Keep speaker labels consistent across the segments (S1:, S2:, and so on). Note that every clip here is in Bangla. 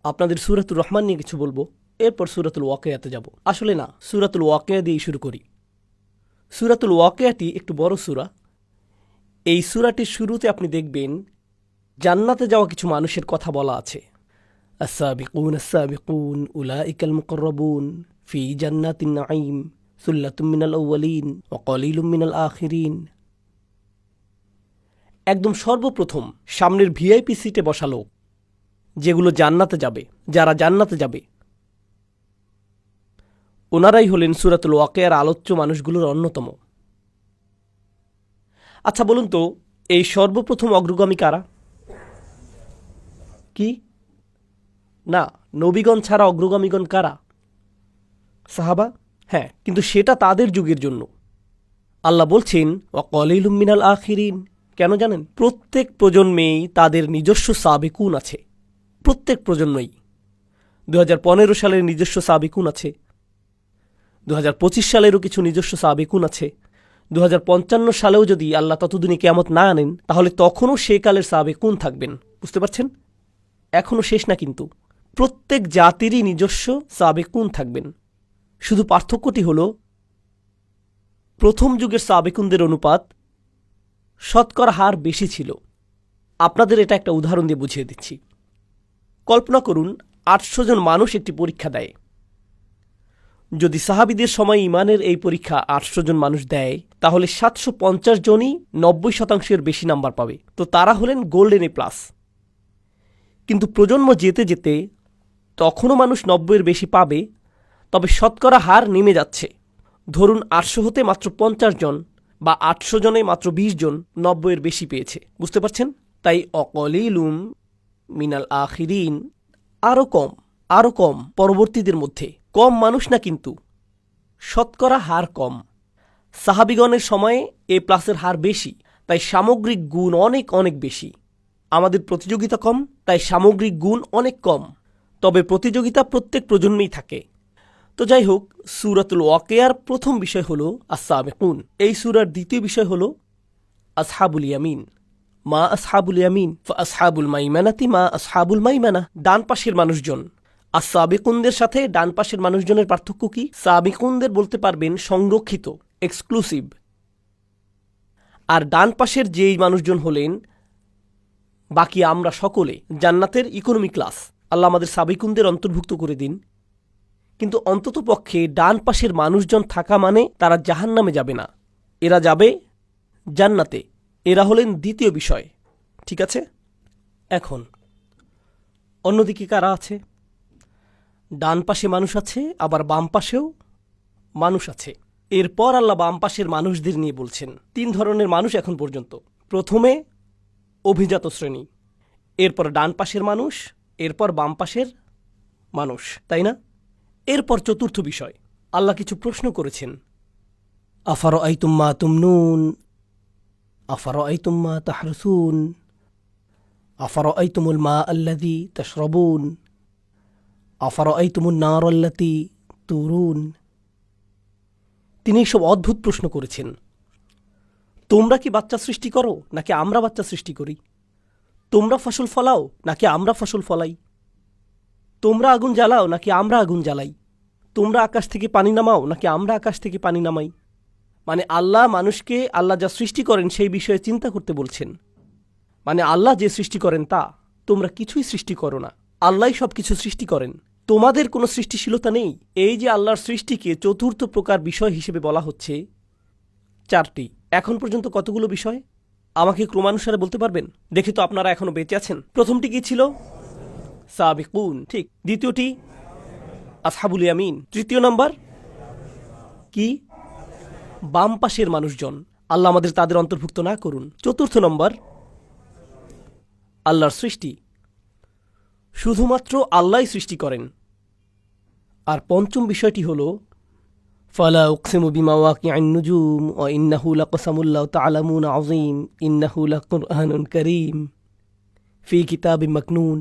S1: আপনাদের সূরাতুর রহমান নিয়ে কিছু বলবো, এরপর সূরাতুল ওয়াকিয়াতে যাব। আসলে না, সূরাতুল ওয়াকিয়া দিয়েই শুরু করি। সূরাতুল ওয়াকিয়াটি একটু বড় সূরা। এই সূরাটির শুরুতে আপনি দেখবেন জান্নাতে যাওয়া কিছু মানুষের কথা বলা আছে। আস-সাবিকুন আস-সাবিকুন উলাইকাল মুকাররাবুন ফি জান্নাতিন নাঈম সুল্লাতুম মিনাল আউয়ালিন ওয়া কলিলুম মিনাল আখিরিন। একদম সর্বপ্রথম সামনের ভিআইপি সিটে বসা লোক, যেগুলো জান্নাতে যাবে, যারা জান্নাতে যাবে, ওনারাই হলেন সূরাতুল ওয়াকিয়ার আলোচ্য মানুষগুলোর অন্যতম। আচ্ছা বলুন তো, এই সর্বপ্রথম অগ্রগামী কারা? কি না, নবীগণ ছাড়া অগ্রগামীগণ কারা? সাহাবা। হ্যাঁ, কিন্তু সেটা তাদের যুগের জন্য। আল্লাহ বলছেন ওয়া কলিলুম মিনাল আখিরিন। কেন জানেন? প্রত্যেক প্রজন্মেই তাদের নিজস্ব সাবিকুন আছে। প্রত্যেক প্রজন্মেই 2015 সালের নিজস্ব সাবিকুন আছে, 2025 সালেরও কিছু নিজস্ব সাবিকুন আছে। 2055 সালেও যদি আল্লাহ ততদিনে কিয়ামত না আনেন, তাহলে তখনও সে কালের সাবিকুন থাকবেন। বুঝতে পারছেন? এখনও শেষ না, কিন্তু প্রত্যেক জাতিরই নিজস্ব সাবিকুন থাকবেন। শুধু পার্থক্যটি হল প্রথম যুগের সাবিকুনদের অনুপাত শতকরা হার বেশি ছিল। আপনাদের এটা একটা উদাহরণ দিয়ে বুঝিয়ে দিচ্ছি। কল্পনা করুন 800 জন মানুষ একটি পরীক্ষা দেয়। যদি সাহাবীদের সময় ইমানের এই পরীক্ষা 800 জন মানুষ দেয়, তাহলে 750 জনই 90% বেশি নাম্বার পাবে। তো তারা হলেন গোল্ডেন এ প্লাস। কিন্তু প্রজন্ম যেতে যেতে তখনও মানুষ 90-এর বেশি পাবে, তবে শতকরা হার নেমে যাচ্ছে। ধরুন 800 হতে মাত্র 50 জন বা 800 জনে মাত্র 20 জন 90-এর বেশি পেয়েছে। বুঝতে পারছেন? তাই অকলিলুম মিনাল আখিরিন, আরও কম পরবর্তীদের মধ্যে। কম মানুষ না, কিন্তু শতকরা হার কম। সাহাবিগণের সময়ে এ প্লাসের হার বেশি, তাই সামগ্রিক গুণ অনেক অনেক বেশি। আমাদের প্রতিযোগিতা কম, তাই সামগ্রিক গুণ অনেক কম। তবে প্রতিযোগিতা প্রত্যেক প্রজন্মেই থাকে। তো যাই হোক, সূরাতুল ওয়াকিয়ার প্রথম বিষয় হল আস-সাবিকুন। এই সূরার দ্বিতীয় বিষয় হল আসহাবুল ইয়ামিন। মা আসহাবুল ইয়ামিন ফা আসহাবুল মাইমানাতি মা আসহাবুল মাইমানা। ডান পাশের মানুষজন। আর সাবিকুনদের সাথে ডান পাশের মানুষজনের পার্থক্য কি? সাবিকুনদের বলতে পারবেন সংরক্ষিত, এক্সক্লুসিভ। আর ডান পাশের যেই মানুষজন হলেন বাকি আমরা সকলে, জান্নাতের ইকোনমি ক্লাস। আল্লাহ আমাদের সাবিকুনদের অন্তর্ভুক্ত করে দিন। কিন্তু অন্তত পক্ষে ডান পাশের মানুষজন থাকা মানে তারা জাহান্নামে যাবে না, এরা যাবে জান্নাতে। এরা হলেন দ্বিতীয় বিষয়। ঠিক আছে? এখন অন্যদিকে কারা আছে? ডান পাশে মানুষ আছে, আবার বাম পাশেও মানুষ আছে। এরপর আল্লাহ বাম পাশের মানুষদের নিয়ে বলছেন 3 ধরনের মানুষ এখন পর্যন্ত। প্রথমে অভিজাত শ্রেণী, এরপর ডান পাশের মানুষ, এরপর বাম পাশের মানুষ, তাই না? এরপর চতুর্থ বিষয়, আল্লাহ কিছু প্রশ্ন করেছেন। আফারাআইতুম মা তুমনুন, আফারাআইতুম মা তাহরুসুন, আফারাআইতুমুল মা আল্লাযী তাশরাবুন, আফারাআইতুমুন নার আল্লাতী তুরুন। তিনি সব অদ্ভুত প্রশ্ন করেছেন। তোমরা কি বাচ্চা সৃষ্টি করো নাকি আমরা বাচ্চা সৃষ্টি করি? তোমরা ফসল ফলাও নাকি আমরা ফসল ফলাই? তোমরা আগুন জ্বালাও নাকি আমরা আগুন জ্বালাই? তোমরা আকাশ থেকে পানি নামাও নাকি আমরা আকাশ থেকে পানি নামাই? মানে আল্লাহ মানুষকে আল্লাহ যা সৃষ্টি করেন সেই বিষয়ে চিন্তা করতে বলছেন। মানে আল্লাহ যে সৃষ্টি করেন তা, তোমরা কিছুই সৃষ্টি করো না, আল্লাহই সব কিছু সৃষ্টি করেন। তোমাদের কোনো সৃষ্টিশীলতা নেই। এই যে আল্লাহর সৃষ্টিকে চতুর্থ প্রকার বিষয় হিসেবে বলা হচ্ছে, 4টি। এখন পর্যন্ত কতগুলো বিষয় আমাকে ক্রমানুসারে বলতে পারবেন? দেখি তো আপনারা এখনো বেঁচে আছেন। প্রথমটি কি ছিল? সাবিকুন, ঠিক। দ্বিতীয়টি আসহাবুল ইয়ামিন। তৃতীয় নাম্বার কি? বাম পাশের মানুষজন। আল্লাহ আমাদের তাদের অন্তর্ভুক্ত না করুন। চতুর্থ নম্বর আল্লাহর সৃষ্টি, শুধুমাত্র আল্লাহই সৃষ্টি করেন। আর পঞ্চম বিষয়টি হল ফালা উকসিমু বিমা ওয়াকিআন নুজুম ওয়া ইন্নাহু লাকসামুল লাউ তা'লামুন আযীম ইন্নাহু লাকুরআনুন কারীম ফি কিতাবিম মাকনুন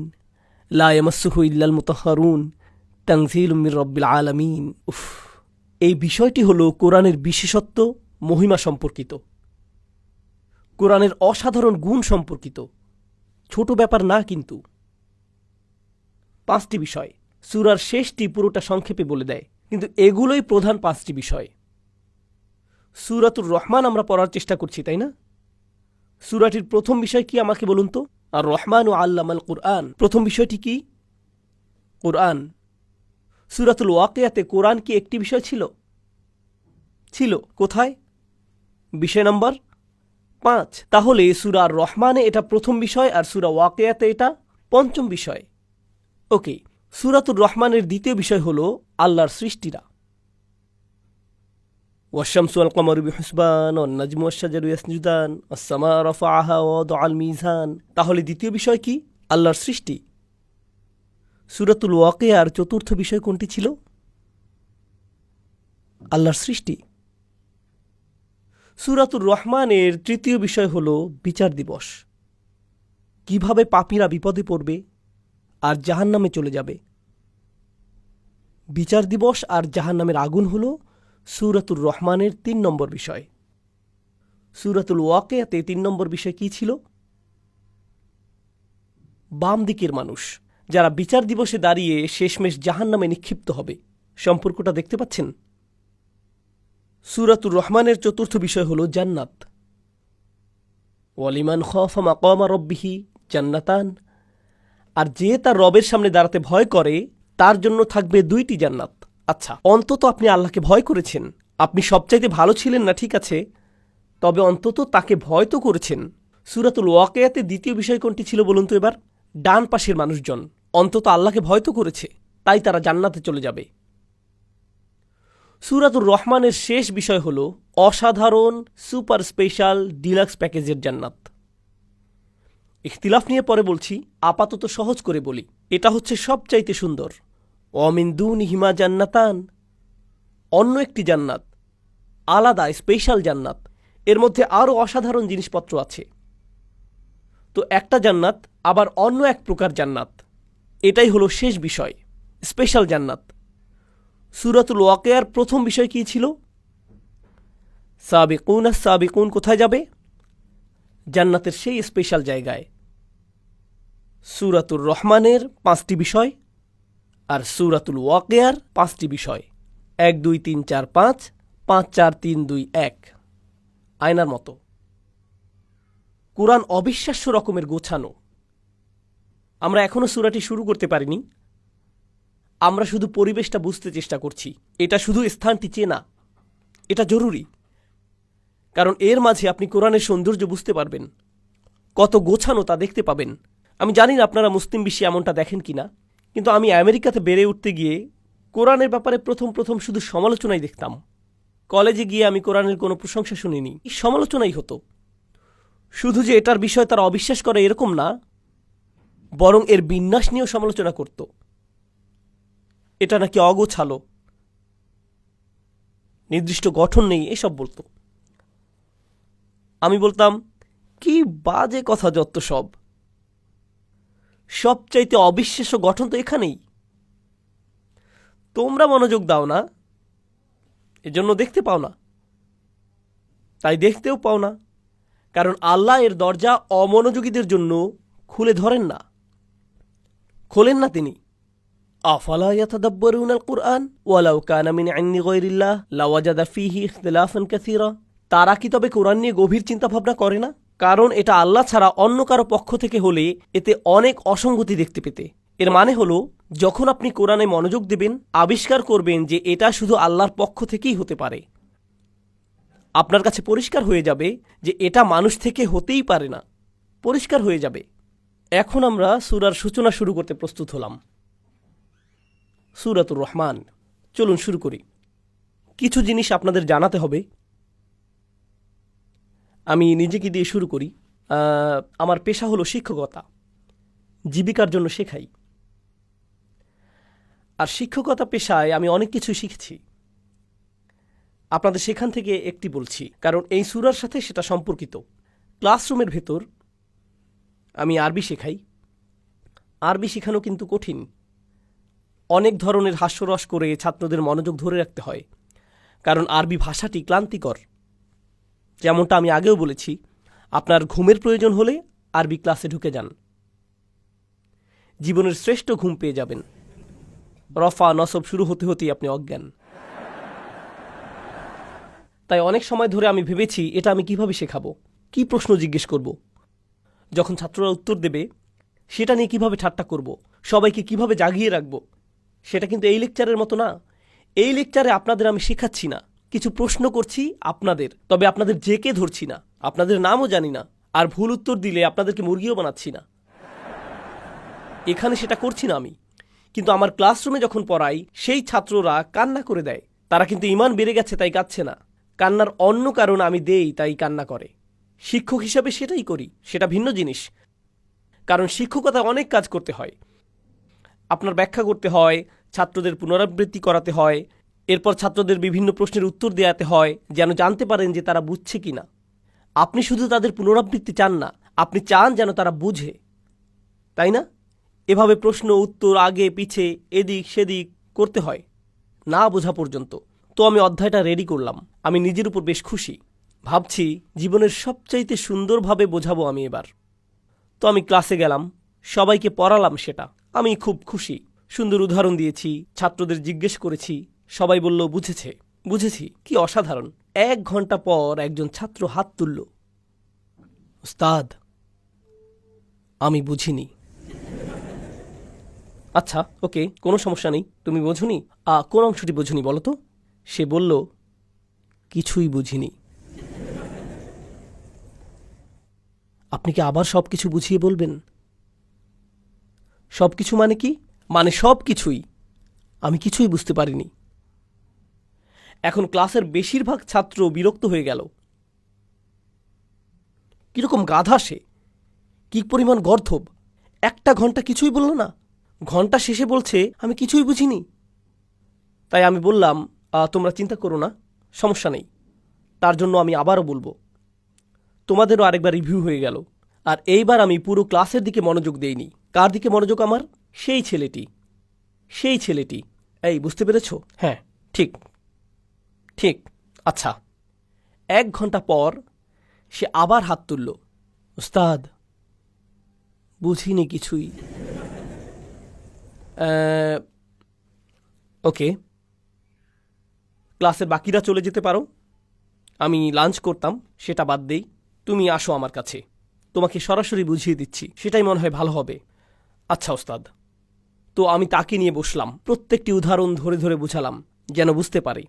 S1: লা ইয়ামাসসুহু ইল্লাল মুতাহহারুন তানযীলুম মির রাব্বিল আলামিন। এই বিষয়টি হল কোরআনের বিশেষত্ব, মহিমা সম্পর্কিত, কোরআনের অসাধারণ গুণ সম্পর্কিত। ছোট ব্যাপার না কিন্তু। 5টি বিষয়। সূরার শেষটি পুরোটা সংক্ষেপে বলে দেয়, কিন্তু এগুলোই প্রধান 5টি বিষয়। সূরাতুর রহমান আমরা পড়ার চেষ্টা করছি, তাই না? সূরাটির প্রথম বিষয় কি আমাকে বলুন তো? আর রহমান ও আল্লামাল কুরআন, প্রথম বিষয়টি কি? কুরআন। সূরাতুল ওয়াকিয়াতে কোরআন কি একটি বিষয় ছিল? ছিল। কোথায়? বিষয় নম্বর 5। তাহলে সূরা রহমানে এটা প্রথম বিষয় আর সূরা ওয়াকিয়াতে এটা পঞ্চম বিষয়। ওকে, সূরাতুর রহমানের দ্বিতীয় বিষয় হলো আল্লাহর সৃষ্টিরা। والشمس والقمر بحسبان والنجم والشجر يسجدان والسماء رفعها ووضع الميزان। তাহলে দ্বিতীয় বিষয় কি? আল্লাহর সৃষ্টি। সূরাতুল ওয়াকিয়ার চতুর্থ বিষয় কোনটি ছিল? আল্লাহর সৃষ্টি। সূরাতুর রহমানের তৃতীয় বিষয় হল বিচার দিবস, কিভাবে পাপীরা বিপদে পড়বে আর জাহান্নামে চলে যাবে। বিচার দিবস আর জাহান্নামের আগুন হল সূরাতুর রহমানের 3 নম্বর বিষয়। সূরাতুল ওয়াকিয়াতে 3 নম্বর বিষয় কি ছিল? বাম দিকের মানুষ, যারা বিচার দিবসে দাঁড়িয়ে শেষমেশ জাহান্নামে নিক্ষিপ্ত হবে। সম্পর্কটা দেখতে পাচ্ছেন? সূরাতুর রহমানের চতুর্থ বিষয় হল জান্নাত। ওয়ালিমান খাফা মাকামা রাব্বিহি জান্নাতান। আর যে তার রবের সামনে দাঁড়াতে ভয় করে তার জন্য থাকবে 2টি জান্নাত। আচ্ছা, অন্তত আপনি আল্লাহকে ভয় করেছেন। আপনি সবচাইতে ভালো ছিলেন না, ঠিক আছে, তবে অন্তত তাকে ভয় তো করেছেন। সূরাতুল ওয়াকিয়াতে দ্বিতীয় বিষয় কোনটি ছিল বলুন তো এবার? ডান পাশের মানুষজন অন্তত আল্লাহকে ভয় তো করেছে, তাই তারা জান্নাতে চলে যাবে। সূরাতুর রহমানের শেষ বিষয় হল অসাধারণ সুপার স্পেশাল ডিলাক্স প্যাকেজের জান্নাত। ইখতিলাফ নিয়ে পরে বলছি, আপাতত সহজ করে বলি, এটা হচ্ছে সবচাইতে সুন্দর। ওয়ামিন দুনিহিমা জান্নাতান, অন্য একটি জান্নাত, আলাদা স্পেশাল জান্নাত। এর মধ্যে আরও অসাধারণ জিনিসপত্র আছে। তো একটা জান্নাত আবার অন্য এক প্রকার জান্নাত, এটাই হলো শেষ বিষয়, স্পেশাল জান্নাত। সূরাতুল ওয়াকিয়ার প্রথম বিষয় কি ছিল? সাবিকুন সাবিকুন কোথায় যাবে? জান্নাতের সেই স্পেশাল জায়গায়। সূরাতুর রহমানের 5টি বিষয় আর সূরাতুল ওয়াকিয়ার 5টি বিষয়। 1 2 3 4 5, 5 4 3 2 1, আয়নার মতো। কুরআন অবিশ্বাস্য রকমের গোছানো। আমরা এখনো সূরাটি শুরু করতে পারিনি, আমরা শুধু পরিবেশটা বুঝতে চেষ্টা করছি। এটা শুধু স্থানটি চেনা, এটা জরুরি, কারণ এর মাঝে আপনি কোরআনের সৌন্দর্য বুঝতে পারবেন, কত গোছানো তা দেখতে পাবেন। আমি জানি না আপনারা মুসলিম বিশ্বে এমনটা দেখেন কিনা, কিন্তু আমি আমেরিকাতে বেড়ে উঠতে গিয়ে কোরআনের ব্যাপারে প্রথম শুধু সমালোচনাই দেখতাম। কলেজে গিয়ে আমি কোরআনের কোনো প্রশংসা শুনিনি, সমালোচনাই হতো। শুধু যে এটার বিষয় তারা অবিশ্বাস করে এরকম না, বরং এর বিন্যাস নিয়েও সমালোচনা করত। এটা নাকি অগোছালো, নির্দিষ্ট গঠন নেই, এসব বলতো। আমি বলতাম, কি বাজে কথা যত সব, সবচাইতে অবিশ্বাস্য গঠন তো এখানেই। তোমরা মনোযোগ দাও না, এজন্য দেখতে পাও না, তাই দেখতেও পাও না, কারণ আল্লাহ এর দরজা অমনোযোগীদের জন্য খুলে ধরেন না, খোলেন না তিনি। আফালা ইয়াতাদাব্বারুনাল কুরআন ওয়ালাউ কানা মিন ইনদি গায়রিল্লাহ লাওয়াজাদা ফীহি ইখতিলাফান কাসীরা। তারা কি তবে কোরআন নিয়ে গভীর চিন্তা ভাবনা করে না? কারণ এটা আল্লাহ ছাড়া অন্য কারো পক্ষ থেকে হলে এতে অনেক অসঙ্গতি দেখতে পেতে। এর মানে হলো, যখন আপনি কোরআনে মনোযোগ দেবেন, আবিষ্কার করবেন যে এটা শুধু আল্লাহর পক্ষ থেকেই হতে পারে। আপনার কাছে পরিষ্কার হয়ে যাবে যে এটা মানুষ থেকে হতেই পারে না, পরিষ্কার হয়ে যাবে। এখন আমরা সূরার সূচনা শুরু করতে প্রস্তুত হলাম। সূরাতুর রহমান, চলুন শুরু করি। কিছু জিনিস আপনাদের জানাতে হবে। আমি নিজেকে দিয়ে শুরু করি। আমার পেশা হলো শিক্ষকতা, জীবিকার জন্য শেখাই। আর শিক্ষকতা পেশায় আমি অনেক কিছু শিখেছি। আপনাদের সেখান থেকে একটি বলছি, কারণ এই সূরার সাথে সেটা সম্পর্কিত। ক্লাসরুমের ভেতর আমি আরবি শেখাই। আরবি শেখানো কিন্তু কঠিন। অনেক ধরনের হাস্যরস করে ছাত্রদের মনোযোগ ধরে রাখতে হয়, কারণ আরবি ভাষাটি ক্লান্তিকর। যেমনটা আমি আগেও বলেছি, আপনার ঘুমের প্রয়োজন হলে আরবি ক্লাসে ঢুকে যান। জীবনের শ্রেষ্ঠ ঘুম পেয়ে যাবেন। রফা নসব শুরু হতে হতেই আপনি অজ্ঞান। তাই অনেক সময় ধরে আমি ভেবেছি এটা আমি কিভাবে শেখাবো, কি প্রশ্ন জিজ্ঞেস করব, যখন ছাত্ররা উত্তর দেবে সেটা নিয়ে কিভাবে ঠাট্টা করব, সবাইকে কিভাবে জাগিয়ে রাখব। সেটা কিন্তু এই লেকচারের মতো না। এই লেকচারে আপনাদের আমি শেখাচ্ছি না, কিছু প্রশ্ন করছি আপনাদের, তবে আপনাদের জেকে ধরছি না, আপনাদের নামও জানি না, আর ভুল উত্তর দিলে আপনাদেরকে মুরগিও বানাচ্ছি না। এখানে সেটা করছি না আমি। কিন্তু আমার ক্লাসরুমে যখন পড়াই সেই ছাত্ররা কান্না করে দেয়। তারা কিন্তু ঈমান বেড়ে গেছে তাই কাঁদছে না, কান্নার অন্য কারণ আমি দেই তাই কান্না করে। শিক্ষক হিসাবে সেটাই করি, সেটা ভিন্ন জিনিস। কারণ শিক্ষকতা অনেক কাজ করতে হয়, আপনার ব্যাখ্যা করতে হয়, ছাত্রদের পুনরাবৃত্তি করাতে হয়, এরপর ছাত্রদের বিভিন্ন প্রশ্নের উত্তর দেওয়াতে হয় যেন জানতে পারেন যে তারা বুঝছে কি না। আপনি শুধু তাদের পুনরাবৃত্তি চান না, আপনি চান যেন তারা বুঝে, তাই না? এভাবে প্রশ্ন উত্তর আগে পিছে এদিক সেদিক করতে হয় না বোঝা পর্যন্ত। তো আমি অধ্যায়টা রেডি করলাম, আমি নিজের উপর বেশ খুশি। ভাবছি জীবনের সবচাইতে সুন্দরভাবে বোঝাবো আমি এবার। তো আমি ক্লাসে গেলাম, সবাইকে পড়ালাম, সেটা আমি খুব খুশি। সুন্দর উদাহরণ দিয়েছি, ছাত্রদের জিজ্ঞেস করেছি, সবাই বলল বুঝেছে। বুঝেছি, কি অসাধারণ। 1 ঘন্টা পর একজন ছাত্র হাত তুলল, উস্তাদ আমি বুঝিনি। আচ্ছা ওকে, কোনো সমস্যা নেই, তুমি বোঝনি? কোন অংশটি বোঝনি বলো তো? সে বলল কিছুই বুঝিনি। আপনি কি আবার সব কিছু বুঝিয়ে বলবেন? সব কিছু মানে কি? মানে সব কিছুই। আমি কিছুই বুঝতে পারিনি। এখন ক্লাসের বেশিরভাগ ছাত্র বিরক্ত হয়ে গেল। কিরকম গাধা সে, কি পরিমাণ গর্ধব! 1 ঘন্টা কিছুই বলল না, ঘন্টা শেষে বলছে আমি কিছুই বুঝিনি। তাই আমি বললাম তোমরা চিন্তা করো না, সমস্যা নেই, তার জন্য আমি আবারও বলবো। তোমাদেরও আরেকবার রিভিউ হয়ে গেল। আর এইবার আমি পুরো ক্লাসের দিকে মনোযোগ দেইনি। কার দিকে মনোযোগ আমার? সেই ছেলেটি, সেই ছেলেটি। এই বুঝতে পেরেছ? হ্যাঁ ঠিক ঠিক। আচ্ছা, 1 ঘন্টা পর সে আবার হাত তুলল, উস্তাদ বুঝিনি কিছুই। ওকে, ক্লাসের বাকিরা চলে যেতে পারো, আমি লাঞ্চ করতাম, সেটা বাদ দেই। তুমি আসো আমার কাছে, তোমাকে সরাসরি বুঝিয়ে দিচ্ছি, সেটাই মনে হয় ভালো হবে। আচ্ছা ওস্তাদ। তো আমি তাকে নিয়ে বসলাম, প্রত্যেকটি উদাহরণ ধরে ধরে বুঝালাম যেন বুঝতে পারে।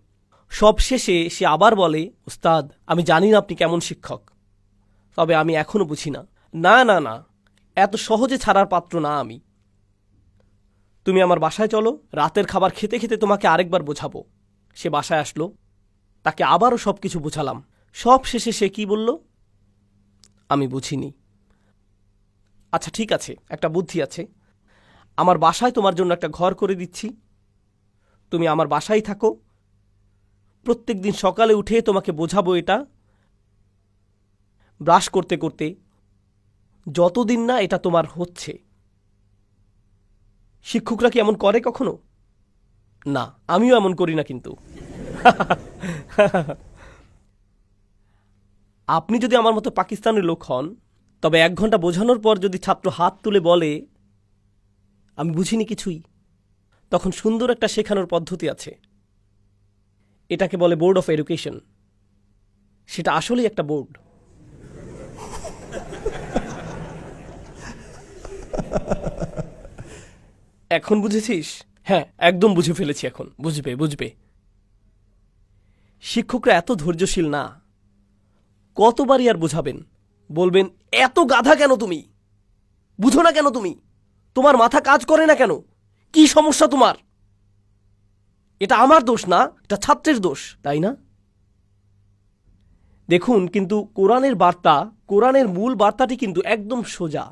S1: সব শেষে সে আবার বলে, উস্তাদ আমি জানি না আপনি কেমন শিক্ষক, তবে আমি এখনও বুঝি না। না না না, এত সহজে ছাড়ার পাত্র না আমি। তুমি আমার বাসায় চলো, রাতের খাবার খেতে খেতে তোমাকে আরেকবার বোঝাবো। সে বাসায় আসলো, তাকে আবারও সব কিছু বোঝালাম। সব শেষে সে কি বলল? আমি বুঝিনি। আচ্ছা ঠিক আছে, একটা বুদ্ধি আছে, আমার বাসায় তোমার জন্য একটা ঘর করে দিচ্ছি, তুমি আমার বাসায় থাকো, প্রত্যেক দিন সকালে উঠে তোমাকে বোঝাবো এটা, ব্রাশ করতে করতে, যতদিন না এটা তোমার হচ্ছে। শিক্ষকরা কি এমন করে কখনো? না, আমিও এমন করি না। কিন্তু আপনি যদি আমার মতো পাকিস্তানের লোক হন, তবে 1 ঘন্টা বোঝানোর পর যদি ছাত্র হাত তুলে বলে আমি বুঝিনি কিছুই, তখন সুন্দর একটা শেখানোর পদ্ধতি আছে, এটাকে বলে বোর্ড অফ এডুকেশন। সেটা আসলেই একটা বোর্ড। এখন বুঝেছিস? হ্যাঁ একদম বুঝে ফেলেছি, এখন বুঝবে বুঝবে। শিক্ষকরা এত ধৈর্যশীল না, কতবারই আর বোঝাবেন? বলবেন এত গাধা কেন তুমি, বুঝো না কেন তুমি, তোমার মাথা কাজ করে না কেন, কি সমস্যা তোমার? এটা আমার দোষ না, এটা ছাত্রের দোষ, তাই না? দেখুন, কিন্তু কোরআনের বার্তা, কোরআনের মূল বার্তাটি কিন্তু একদম সোজা,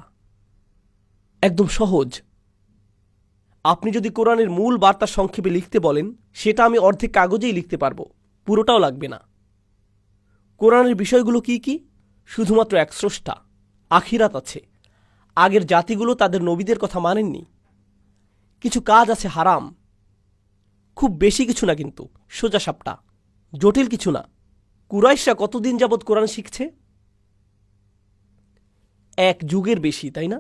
S1: একদম সহজ। আপনি যদি কোরআনের মূল বার্তা সংক্ষেপে লিখতে বলেন, সেটা আমি অর্ধেক কাগজেই লিখতে পারবো, পুরোটাও লাগবে না। কোরআনের বিষয়গুলো কি কি? শুধুমাত্র এক স্রষ্টা, আখিরাত আছে, আগের জাতিগুলো তাদের নবীদের কথা মানেননি, কিছু কাজ আছে হারাম, খুব বেশি কিছু না, কিন্তু সোজা সাপটা, জটিল কিছু না। কুরাইশরা কতদিন যাবৎ কোরআন শিখছে? 1 যুগের বেশি, তাই না?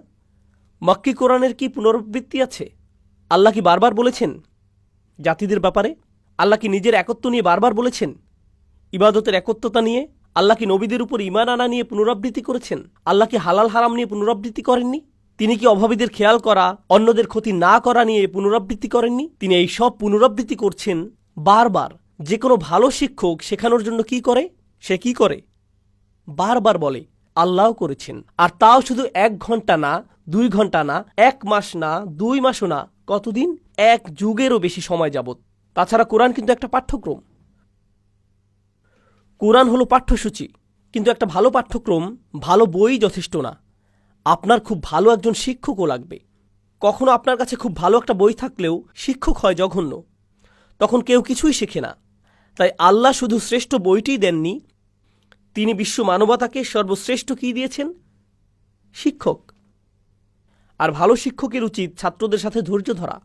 S1: মক্কি কোরআনের কি পুনরাবৃত্তি আছে? আল্লাহ কি বারবার বলেছেন জাতিদের ব্যাপারে? আল্লাহ কি নিজের একত্ব নিয়ে বারবার বলেছেন? ইবাদতের একত্বতা নিয়ে? আল্লাহ কি নবীদের উপর ঈমান আনা নিয়ে পুনরাবৃত্তি করেছেন? আল্লাহ কি হালাল হারাম নিয়ে পুনরাবৃত্তি করেননি? তিনি কি অভাবীদের খেয়াল করা, অন্যদের ক্ষতি না করা নিয়ে পুনরাবৃত্তি করেননি? তিনি এই সব পুনরাবৃত্তি করছেন বারবার। যে কোনো ভালো শিক্ষক শেখানোর জন্য কি করে? সে কি করে? বারবার বলে আল্লাহও করেছেন। আর তাও শুধু 1 ঘন্টা না, 2 ঘন্টা না, 1 মাস না, 2 মাসও না, কতদিন? 1 যুগেরও বেশি সময় যাবত। তাছাড়া কোরআন কিন্তু একটা পাঠ্যক্রম। কোরআন হলো পাঠ্যসূচি, কিন্তু একটা ভালো পাঠ্যক্রম, ভালো বই যথেষ্ট না। আপনার খুব ভালো একজন শিক্ষকও লাগবে। কখনো আপনার কাছে খুব ভালো একটা বই থাকলেও শিক্ষক হয় জঘন্য, তখন কেউ কিছুই শেখে না। তাই আল্লাহ শুধু শ্রেষ্ঠ বইটিই দেননি, তিনি বিশ্ব মানবতাকে সর্বশ্রেষ্ঠ কি দিয়েছেন? শিক্ষক। আর ভালো শিক্ষকের উচিত ছাত্রদের সাথে ধৈর্য ধরা।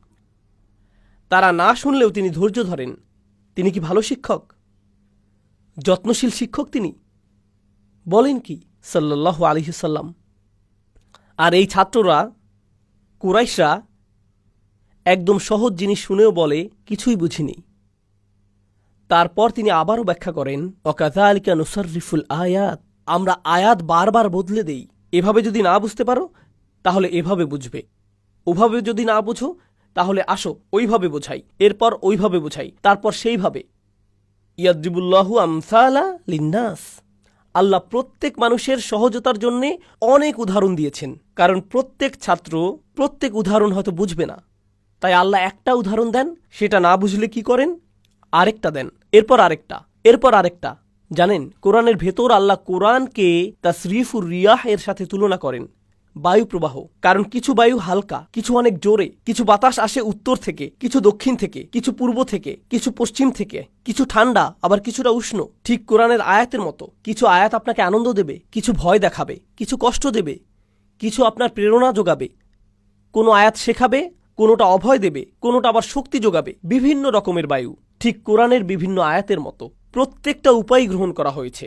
S1: তারা না শুনলেও তিনি ধৈর্য ধরেন। তিনি কি ভালো শিক্ষক? যত্নশীল শিক্ষক তিনি? বলেন কি সাল্লাল্লাহু আলাইহি সাল্লাম। আর এই ছাত্ররা, কুরাইশরা, একদম সহজ জিনিস শুনেও বলে কিছুই বুঝিনি। তারপর তিনি আবারও ব্যাখ্যা করেন, ওয়াকাযালিকা নুসাররিফুল আয়াত, আমরা আয়াত বারবার বদলে দেই। এভাবে যদি না বুঝতে পারো তাহলে এভাবে বুঝবে, ওভাবে যদি না বুঝো তাহলে আসো ওইভাবে বোঝাই, এরপর ওইভাবে বোঝাই, তারপর সেইভাবে। ইয়াদরিবুল্লাহু আমসালা লিন্নাস, আল্লাহ প্রত্যেক মানুষের সহজতার জন্য অনেক উদাহরণ দিয়েছেন, কারণ প্রত্যেক ছাত্র প্রত্যেক উদাহরণ হয়তো বুঝবে না। তাই আল্লাহ একটা উদাহরণ দেন, সেটা না বুঝলে কি করেন? আরেকটা দেন, এরপর আরেকটা, এরপর আরেকটা। জানেন, কোরআনের ভেতর আল্লাহ কোরআনকে তাসরিফুর রিয়াহ এর সাথে তুলনা করেন, বায়ু প্রবাহ। কারণ কিছু বায়ু হালকা, কিছু অনেক জোরে, কিছু বাতাস আসে উত্তর থেকে, কিছু দক্ষিণ থেকে, কিছু পূর্ব থেকে, কিছু পশ্চিম থেকে, কিছু ঠান্ডা আবার কিছুটা উষ্ণ। ঠিক কোরআনের আয়াতের মতো, কিছু আয়াত আপনাকে আনন্দ দেবে, কিছু ভয় দেখাবে, কিছু কষ্ট দেবে, কিছু আপনার প্রেরণা যোগাবে। কোনো আয়াত শেখাবে, কোনোটা অভয় দেবে, কোনোটা আবার শক্তি যোগাবে। বিভিন্ন রকমের বায়ু ঠিক কোরআনের বিভিন্ন আয়াতের মতো প্রত্যেকটা উপায় গ্রহণ করা হয়েছে।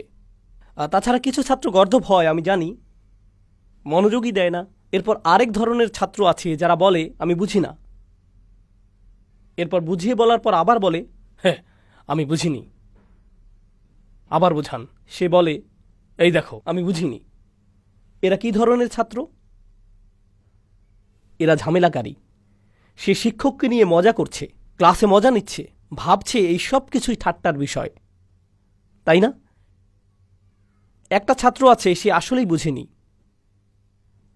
S1: তাছাড়া কিছু ছাত্র গর্দভ হয়, আমি জানি, মনোযোগই দেয় না। এরপর আরেক ধরনের ছাত্র আছে যারা বলে আমি বুঝি না, এরপর বুঝিয়ে বলার পর আবার বলে হ্যাঁ আমি বুঝিনি, আবার বোঝান, সে বলে এই দেখো আমি বুঝিনি। এরা কি ধরনের ছাত্র? এরা ঝামেলাকারী। সে শিক্ষককে নিয়ে মজা করছে, ক্লাসে মজা নিচ্ছে, ভাবছে এই সব কিছুই ঠাট্টার বিষয়, তাই না? একটা ছাত্র আছে, সে আসলেই বুঝেনি।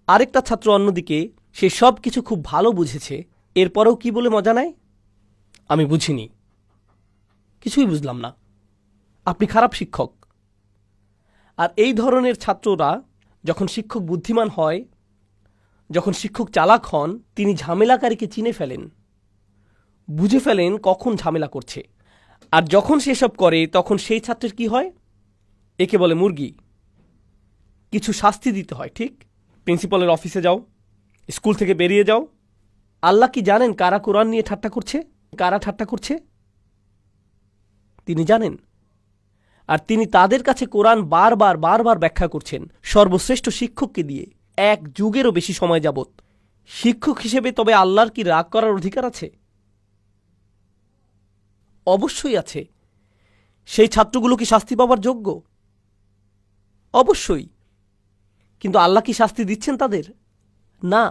S1: আরেকটা ছাত্র অন্যদিকে, সে সব কিছু খুব ভালো বুঝেছে, এরপরেও কি বলে মজা নেয়? আমি বুঝিনি, কিছুই বুঝলাম না। আপনি খারাপ শিক্ষক। আর এই ধরনের ছাত্ররা যখন শিক্ষক বুদ্ধিমান হয়, যখন শিক্ষক চালাক হন, তিনি ঝামেলাকারীকে চিনে ফেলেন, বুঝে ফেলেন কখন ঝামেলা করছে। আর যখন সেসব করে তখন সেই ছাত্রের কি হয়? একে বলে মুরগি। কিছু শাস্তি দিতে হয়, ঠিক? প্রিন্সিপালের অফিসে যাও, স্কুল থেকে বেরিয়ে যাও। আল্লাহ কি জানেন কারা কোরআন নিয়ে ঠাট্টা করছে, কারা ঠাট্টা করছে? তিনি জানেন। আর তিনি তাদের কাছে কোরআন বারবার বারবার ব্যাখ্যা করছেন সর্বশ্রেষ্ঠ শিক্ষককে দিয়ে, 1 যুগেরও বেশি সময় যাবত। শিক্ষক হিসেবে তবে আল্লাহর কি রাগ করার অধিকার আছে? অবশ্যই আছে। সেই ছাত্রগুলো কি শাস্তি পাওয়ার যোগ্য? অবশ্যই। কিন্তু আল্লাহ কি শাস্তি দিচ্ছেন তাদের? না,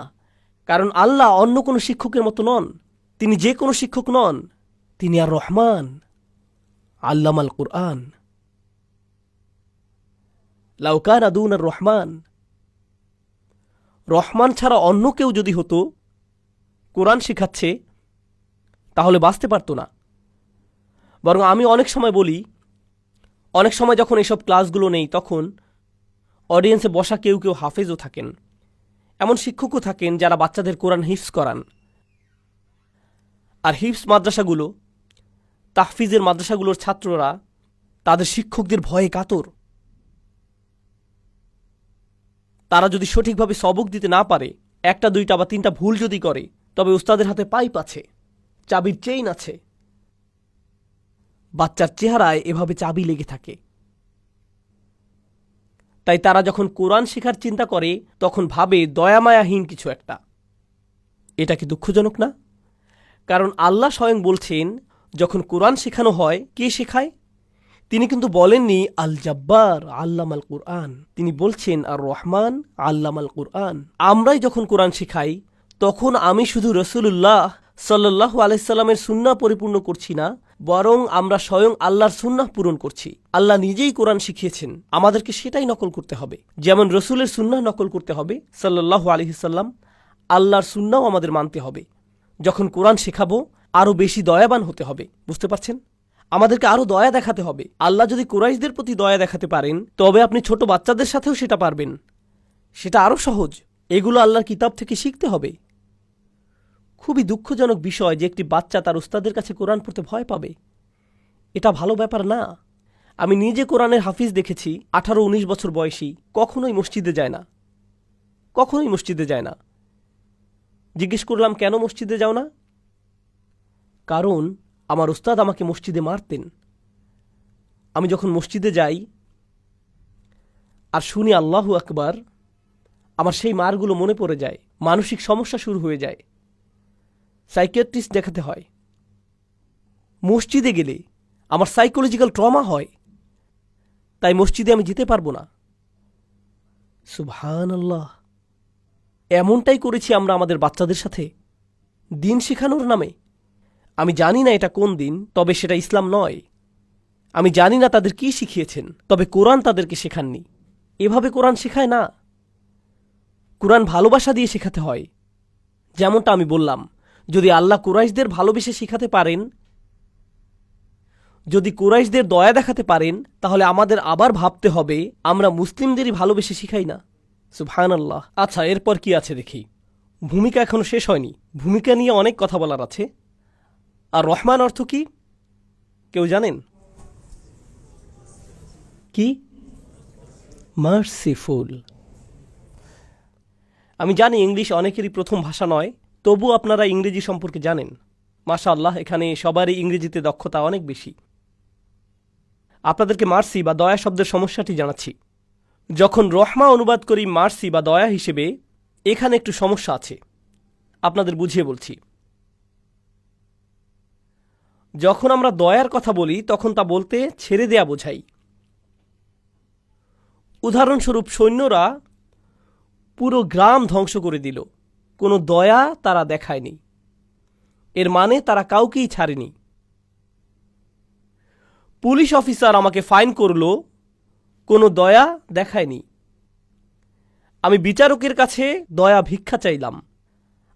S1: কারণ আল্লাহ অন্য কোনো শিক্ষকের মতো নন। তিনি যে কোনো শিক্ষক নন, তিনি আর রহমান, আল্লামাল কুরআন। লাউ কানা দুনার রহমান, রহমান ছাড়া অন্য কেউ যদি হতো কোরআন শেখাচ্ছে, তাহলে বাঁচতে পারত না। বরং আমি অনেক সময় বলি, অনেক সময় যখন এসব ক্লাসগুলো নেই, তখন অডিয়েন্সে বসা কেউ কেউ হাফেজও থাকেন, এমন শিক্ষকও থাকেন যারা বাচ্চাদের কোরআন হিফজ করান। আর হিফজ মাদ্রাসাগুলো, তাহফিজের মাদ্রাসাগুলোর ছাত্ররা তাদের শিক্ষকদের ভয়ে কাতর। তারা যদি সঠিকভাবে সবক দিতে না পারে, 1টা 2টা বা 3টা ভুল যদি করে, তবে উস্তাদের হাতে পাইপ আছে, চাবির চেইন আছে। বাচ্চার চেহারায় এভাবে চাবি লেগে থাকে। তাই তারা যখন কোরআন শেখার চিন্তা করে তখন ভাবে দয়ামায়াহীন কিছু একটা। এটা কি দুঃখজনক না? কারণ আল্লাহ স্বয়ং বলছেন, যখন কোরআন শেখানো হয়, কে শেখায়? তিনি কিন্তু বলেননি আল জাব্বার আল্লামাল কুরআন, তিনি বলছেন আর রহমান আল্লামাল কুরআন। আমরাই যখন কোরআন শেখাই, তখন আমি শুধু রসুলুল্লাহ সাল্লাল্লাহু আলাইহি সাল্লামের সুন্নাহ পরিপূর্ণ করছি না, বরং আমরা স্বয়ং আল্লাহর সুন্নাহ পূরণ করছি। আল্লাহ নিজেই কোরআন শিখিয়েছেন, আমাদেরকে সেটাই নকল করতে হবে। যেমন রসুলের সুন্নাহ নকল করতে হবে সাল্লাল্লাহু আলাইহি সাল্লাম, আল্লাহর সুন্নাহও আমাদের মানতে হবে। যখন কোরআন শেখাবো, আরও বেশি দয়াবান হতে হবে। বুঝতে পারছেন? আমাদেরকে আরও দয়া দেখাতে হবে। আল্লাহ যদি কুরাইশদের প্রতি দয়া দেখাতে পারেন, তবে আপনি ছোট বাচ্চাদের সাথেও সেটা পারবেন। সেটা আরও সহজ। এগুলো আল্লাহর কিতাব থেকে শিখতে হবে। খুবই দুঃখজনক বিষয় যে একটি বাচ্চা তার উস্তাদের কাছে কোরআন পড়তে ভয় পাবে। এটা ভালো ব্যাপার না। আমি নিজে কোরআনের হাফিজ দেখেছি, 18-19 বছর বয়সী, কখনোই মসজিদে যায় না, কখনোই মসজিদে যায় না। জিজ্ঞেস করলাম, কেন মসজিদে যাও না? কারণ আমার উস্তাদ আমাকে মসজিদে মারতেন। আমি যখন মসজিদে যাই আর শুনি আল্লাহু আকবার, আমার সেই মারগুলো মনে পড়ে যায়, মানসিক সমস্যা শুরু হয়ে যায়, সাইকিয়াট্রিস্ট দেখাতে হয়। মসজিদে গেলে আমার সাইকোলজিক্যাল ট্রমা হয়, তাই মসজিদে আমি যেতে পারবো না। সুবহানাল্লাহ। এমনটাই করেছি আমরা আমাদের বাচ্চাদের সাথে দিন শেখানোর নামে। আমি জানি না এটা কোন দিন, তবে সেটা ইসলাম নয়। আমি জানি না তাদের কি শিখিয়েছেন, তবে কোরআন তাদেরকে শেখাননি। এভাবে কোরআন শেখায় না। কোরআন ভালোবাসা দিয়ে শেখাতে হয়। যেমনটা আমি বললাম, যদি আল্লাহ কুরাইশদের ভালোবেসে শেখাতে পারেন, যদি কুরাইশদের দয়া দেখাতে পারেন, তাহলে আমাদের আবার ভাবতে হবে আমরা মুসলিমদেরই ভালোবেসে শিখাই না। সুবহানাল্লাহ। আচ্ছা, এরপর কি আছে দেখি। ভূমিকা এখনো শেষ হয়নি। ভূমিকা নিয়ে অনেক কথা বলার আছে। আর রহমান অর্থ কি কেউ জানেন? কি? মার্সিফুল। আমি জানি ইংলিশ অনেকেরই প্রথম ভাষা নয়, তবু আপনারা ইংরেজি সম্পর্কে জানেন। মাশাআল্লাহ, এখানে সবারই ইংরেজিতে দক্ষতা অনেক বেশি। আপনাদেরকে মার্সি বা দয়া শব্দের সমস্যাটি জানাচ্ছি। যখন রহমা অনুবাদ করি মার্সি বা দয়া হিসেবে, এখানে একটু সমস্যা আছে। আপনাদের বুঝিয়ে বলছি। যখন আমরা দয়ার কথা বলি, তখন তা বলতে ছেড়ে দেয়া বোঝাই। উদাহরণস্বরূপ, সৈন্যরা পুরো গ্রাম ধ্বংস করে দিল, কোনো দয়া তারা দেখায়নি। এর মানে তারা কাউকেই ছাড়েনি। পুলিশ অফিসার আমাকে ফাইন করল, কোনো দয়া দেখায়নি। আমি বিচারকের কাছে দয়া ভিক্ষা চাইলাম।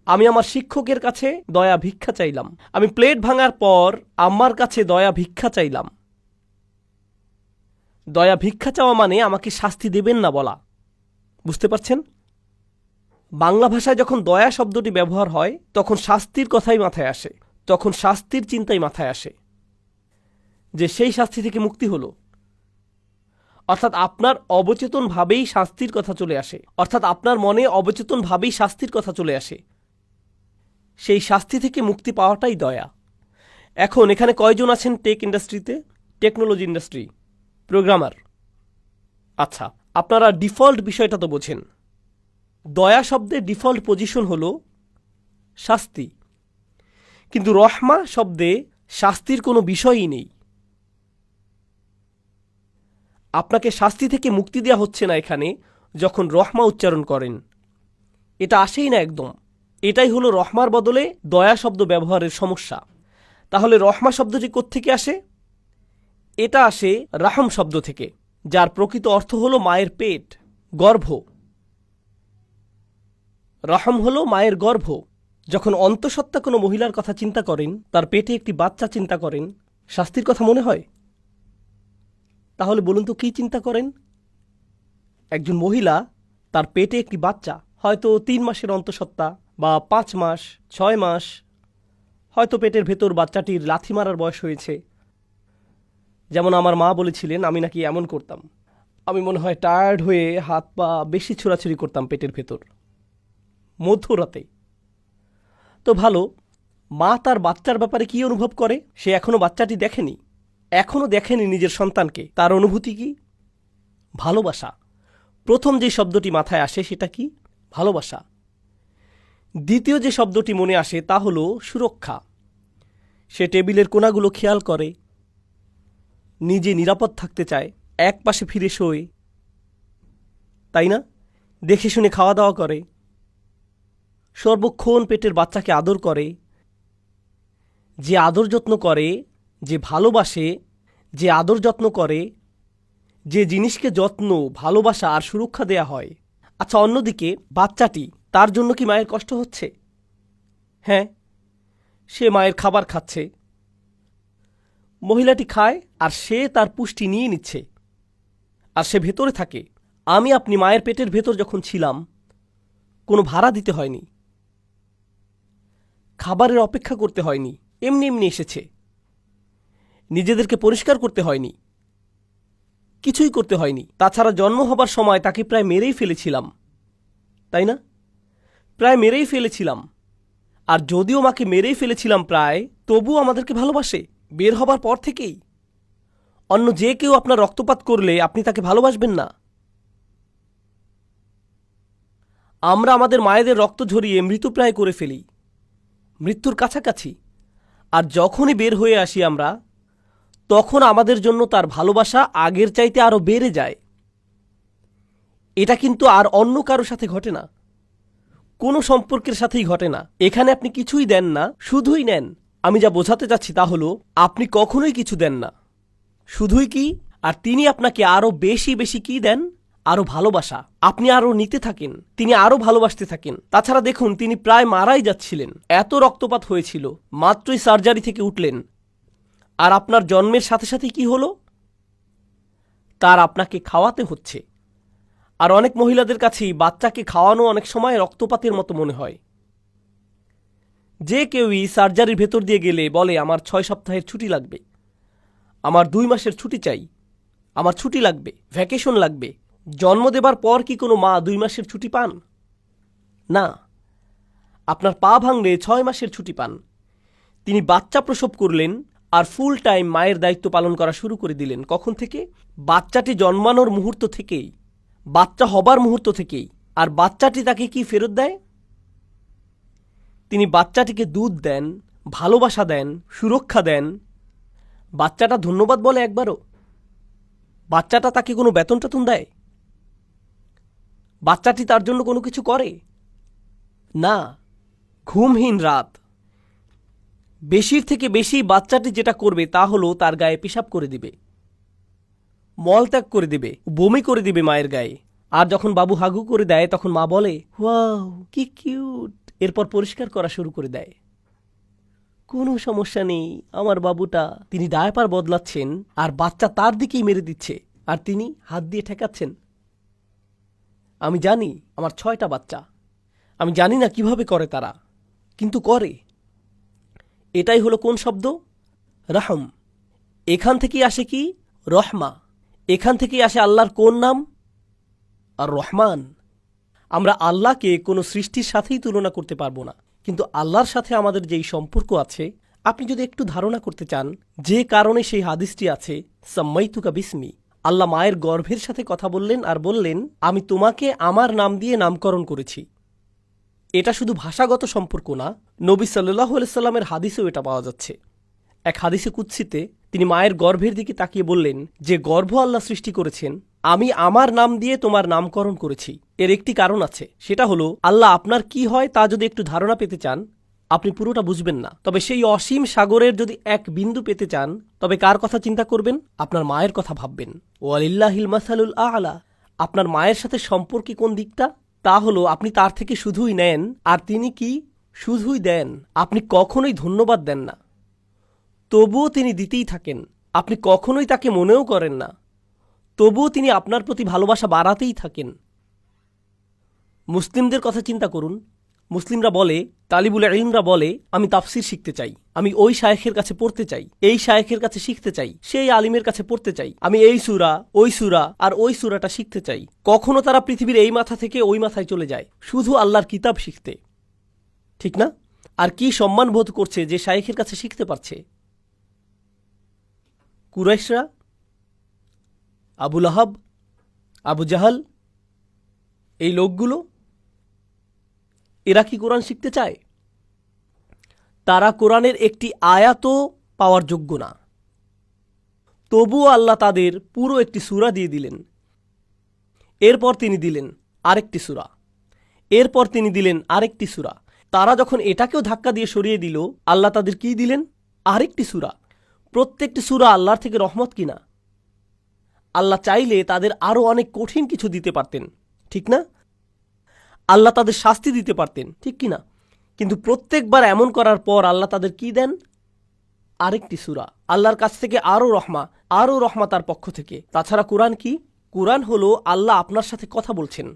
S1: আমি আমার শিক্ষকের কাছে দয়া ভিক্ষা চাইলাম। আমি প্লেট ভাঙার পর আম্মার কাছে দয়া ভিক্ষা চাইলাম। দয়া ভিক্ষা চাওয়া মানে আমাকে শাস্তি দেবেন না বলা। বুঝতে পারছেন? বাংলা ভাষায় যখন দয়া শব্দটি ব্যবহার হয়, তখন শাস্তির কথাই মাথায় আসে, তখন শাস্তির চিন্তাই মাথায় আসে, যে সেই শাস্তি থেকে মুক্তি হলো। অর্থাৎ আপনার অবচেতনভাবেই শাস্তির কথা চলে আসে, অর্থাৎ আপনার মনে অবচেতনভাবেই শাস্তির কথা চলে আসে। সেই শাস্তি থেকে মুক্তি পাওয়াটাই দয়া। এখন এখানে কয়জন আছেন টেক ইন্ডাস্ট্রিতে, টেকনোলজি ইন্ডাস্ট্রি, প্রোগ্রামার? আচ্ছা, আপনারা ডিফল্ট বিষয়টা তো বোঝেন। দয়া শব্দের ডিফল্ট পজিশন হলো শাস্তি, কিন্তু রহমা শব্দে শাস্তির কোনো বিষয়ই নেই। আপনাকে শাস্তি থেকে মুক্তি দেওয়া হচ্ছে না এখানে যখন রহমা উচ্চারণ করেন। এটা আসেই না একদম। এটাই হলো রহমার বদলে দয়া শব্দ ব্যবহারের সমস্যা। তাহলে রহমা শব্দটি কোত্থেকে আসে? এটা আসে রাহম শব্দ থেকে, যার প্রকৃত অর্থ হলো মায়ের পেট, গর্ভ। রহম হলো মায়ের গর্ভ। যখন অন্তঃসত্ত্বা কোনো মহিলার কথা চিন্তা করেন, তার পেটে একটি বাচ্চা চিন্তা করেন, শাস্তির কথা মনে হয়? তাহলে বলুন তো কী চিন্তা করেন? একজন মহিলা, তার পেটে একটি বাচ্চা, হয়তো 3 মাসের অন্তঃসত্ত্বা বা 5 মাস, 6 মাস, হয়তো পেটের ভেতর বাচ্চাটির লাথি মারার বয়স হয়েছে। যেমন আমার মা বলেছিলেন, আমি নাকি এমন করতাম। আমি মনে হয় টায়ার্ড হয়ে হাত পা বেশি ছোড়াছুড়ি করতাম পেটের ভেতর মধ্যরাতে। তো ভালো, মা তার বাচ্চার ব্যাপারে কি অনুভব করে? সে এখনও বাচ্চাটি দেখেনি, এখনও দেখেনি নিজের সন্তানকে। তার অনুভূতি কি? ভালোবাসা। প্রথম যে শব্দটি মাথায় আসে সেটা কি? ভালোবাসা। দ্বিতীয় যে শব্দটি মনে আসে তা হলো সুরক্ষা। সে টেবিলের কোণাগুলো খেয়াল করে, নিজে নিরাপদ থাকতে চায়, এক পাশে ফিরে শোয়, তাই না? দেখে শুনে খাওয়া দাওয়া করে, সর্বক্ষণ পেটের বাচ্চাকে আদর করে। যে আদর যত্ন করে, যে ভালোবাসে, যে আদর যত্ন করে, যে জিনিসকে যত্ন, ভালোবাসা আর সুরক্ষা দেয়া হয়। আচ্ছা, অন্যদিকে বাচ্চাটি, তার জন্য কি মায়ের কষ্ট হচ্ছে? হ্যাঁ, সে মায়ের খাবার খাচ্ছে, মহিলাটি খায় আর সে তার পুষ্টি নিয়ে নিচ্ছে, আর সে ভেতরে থাকে। আমি আপনি মায়ের পেটের ভেতর যখন ছিলাম, কোনো ভাড়া দিতে হয়নি, খাবারের অপেক্ষা করতে হয়নি, এমনি এমনি এসেছে। নিজেদেরকে পরিষ্কার করতে হয়নি, কিছুই করতে হয়নি। তাছাড়া জন্ম হবার সময় তাকে প্রায় মেরেই ফেলেছিলাম, তাই না? প্রায় মেরেই ফেলেছিলাম। আর যদিও মাকে মেরেই ফেলেছিলাম প্রায়, তবুও আমাদেরকে ভালোবাসে বের হবার পর থেকেই। অন্য যে কেউ আপনার রক্তপাত করলে আপনি তাকে ভালোবাসবেন না। আমরা আমাদের মায়েদের রক্ত ঝরিয়ে মৃতপ্রায় করে ফেলি, মৃত্যুর কাছাকাছি। আর যখনই বের হয়ে আসি আমরা, তখন আমাদের জন্য তার ভালোবাসা আগের চাইতে আরও বেড়ে যায়। এটা কিন্তু আর অন্য কারো সাথে ঘটে না, কোনো সম্পর্কের সাথেই ঘটে না। এখানে আপনি কিছুই দেন না, শুধুই নেন। আমি যা বোঝাতে চাচ্ছি তা হলো, আপনি কখনোই কিছু দেন না, শুধুই কি, আর তিনি আপনাকে আরও বেশি বেশি কি দেন? আরও ভালোবাসা। আপনি আরও নিতে থাকেন, তিনি আরও ভালোবাসতে থাকেন। তাছাড়া দেখুন, তিনি প্রায় মারাই যাচ্ছিলেন, এত রক্তপাত হয়েছিল, মাত্রই সার্জারি থেকে উঠলেন। আর আপনার জন্মের সাথে সাথে কি হলো? তার আপনাকে খাওয়াতে হচ্ছে। আর অনেক মহিলাদের কাছেই বাচ্চাকে খাওয়ানো অনেক সময় রক্তপাতের মতো মনে হয়। যে কেউই সার্জারির ভেতর দিয়ে গেলে বলে, আমার 6 সপ্তাহের ছুটি লাগবে, আমার 2 মাসের ছুটি চাই, আমার ছুটি লাগবে, ভ্যাকেশন লাগবে। জন্ম দেবার পর কি কোনো মা 2 মাসের ছুটি পান? না। আপনার পা ভাঙলে 6 মাসের ছুটি পান। তিনি বাচ্চা প্রসব করলেন আর ফুল টাইম মায়ের দায়িত্ব পালন করা শুরু করে দিলেন। কখন থেকে? বাচ্চাটি জন্মানোর মুহূর্ত থেকেই, বাচ্চা হবার মুহূর্ত থেকেই। আর বাচ্চাটি তাকে কি ফেরত দেয়? তিনি বাচ্চাটিকে দুধ দেন, ভালোবাসা দেন, সুরক্ষা দেন। বাচ্চাটা ধন্যবাদ বলে একবারও? বাচ্চাটা তাকে কোনো বেতন টেতন দেয়? বাচ্চাটি তার জন্য কোনো কিছু করে না। ঘুমহীন রাত। বেশির থেকে বেশি বাচ্চাটি যেটা করবে তা হলো তার গায়ে পেশাব করে দিবে, মলত্যাগ করে দিবে, বমি করে দিবে মায়ের গায়ে। আর যখন বাবু হাগু করে দেয় তখন মা বলে, ওয়াও কি কিউট, এরপর পরিষ্কার করা শুরু করে দেয়। কোনো সমস্যা নেই, আমার বাবুটা। তিনি ডায়াপার বদলাচ্ছেন আর বাচ্চা তার দিকেই মেরে দিচ্ছে, আর তিনি হাত দিয়ে ঠেকাচ্ছেন। আমি জানি আমার 6টা বাচ্চা, আমি জানি না কিভাবে করে তারা, কিন্তু করে। এটাই হলো কোন শব্দ? রাহম। এখান থেকেই আসে কি? রহমা। এখান থেকেই আসে আল্লাহর কোন নাম? আর রহমান। আমরা আল্লাহকে কোনো সৃষ্টির সাথেই তুলনা করতে পারবো না, কিন্তু আল্লাহর সাথে আমাদের যেই সম্পর্ক আছে, আপনি যদি একটু ধারণা করতে চান, যে কারণে সেই হাদিসটি আছে, সাম্মাইতুকা বিসমি, আল্লাহ মায়ের গর্ভের সাথে কথা বললেন আর বললেন, আমি তোমাকে আমার নাম দিয়ে নামকরণ করেছি। এটা শুধু ভাষাগত সম্পর্ক না, নবী সাল্লাল্লাহু আলাইহি সাল্লামের হাদিসেও এটা পাওয়া যাচ্ছে। এক হাদিসে কুদসিতে তিনি মায়ের গর্ভের দিকে তাকিয়ে বললেন, যে গর্ভ আল্লাহ সৃষ্টি করেছেন, আমি আমার নাম দিয়ে তোমার নামকরণ করেছি। এর একটি কারণ আছে, সেটা হলো আল্লাহ আপনার কি হয় তা যদি একটু ধারণা পেতে চান, আপনি পুরোটা বুঝবেন না। তবে সেই অসীম সাগরের যদি এক বিন্দু পেতে চান, তবে কার কথা চিন্তা করবেন? আপনার মায়ের কথা ভাববেন। ওয়ালিল্লাহিল মাসালুল আ'লা। আপনার মায়ের সাথে সম্পর্কে কোন দিকটা? তা হলো আপনি তার থেকে শুধুই নেন, আর তিনি কি? শুধুই দেন। আপনি কখনোই ধন্যবাদ দেন না, তবুও তিনি দিতেই থাকেন। আপনি কখনোই তাকে মনেও করেন না, তবুও তিনি আপনার প্রতি ভালোবাসা বাড়াতেই থাকেন। মুসলিমদের কথা চিন্তা করুন। মুসলিমরা বলে, তালিবুল ইলমরা বলে, আমি তাফসির শিখতে চাই, আমি ওই শায়েখের কাছে পড়তে চাই, এই শায়েখের কাছে শিখতে চাই, সেই আলিমের কাছে পড়তে চাই, আমি এই সূরা, ওই সূরা আর ওই সূরাটা শিখতে চাই। কখনো তারা পৃথিবীর এই মাথা থেকে ওই মাথায় চলে যায় শুধু আল্লাহর কিতাব শিখতে, ঠিক না? আর কি সম্মান বোধ করছে যে শায়েখের কাছে শিখতে পারছে। কুরাইশরা, আবু লাহাব, আবু জাহাল, এই লোকগুলো, এরা কি কোরআন শিখতে চায়? তারা কোরআনের একটি আয়াতও পাওয়ার যোগ্য না। তবুও আল্লাহ তাদের পুরো একটি সূরা দিয়ে দিলেন। এরপর তিনি দিলেন আরেকটি সূরা, এরপর তিনি দিলেন আরেকটি সূরা। তারা যখন এটাকেও ধাক্কা দিয়ে সরিয়ে দিল, আল্লাহ তাদের কি দিলেন? আরেকটি সূরা। প্রত্যেকটি সূরা আল্লাহর থেকে রহমত কিনা? আল্লাহ চাইলে তাদের আরও অনেক কঠিন কিছু দিতে পারতেন, ঠিক না? আল্লাহ তাদের শাস্তি দিতে পারতেন, ঠিক কিনা? কিন্তু প্রত্যেকবার এমন করার পর আল্লাহ তাদের কি দেন? আরেকটি সূরা। আল্লাহর কাছ থেকে আরও রহমা তার পক্ষ থেকে। তাছাড়া কোরআন কি? কোরআন হলো আল্লাহ আপনার সাথে কথা বলছেন।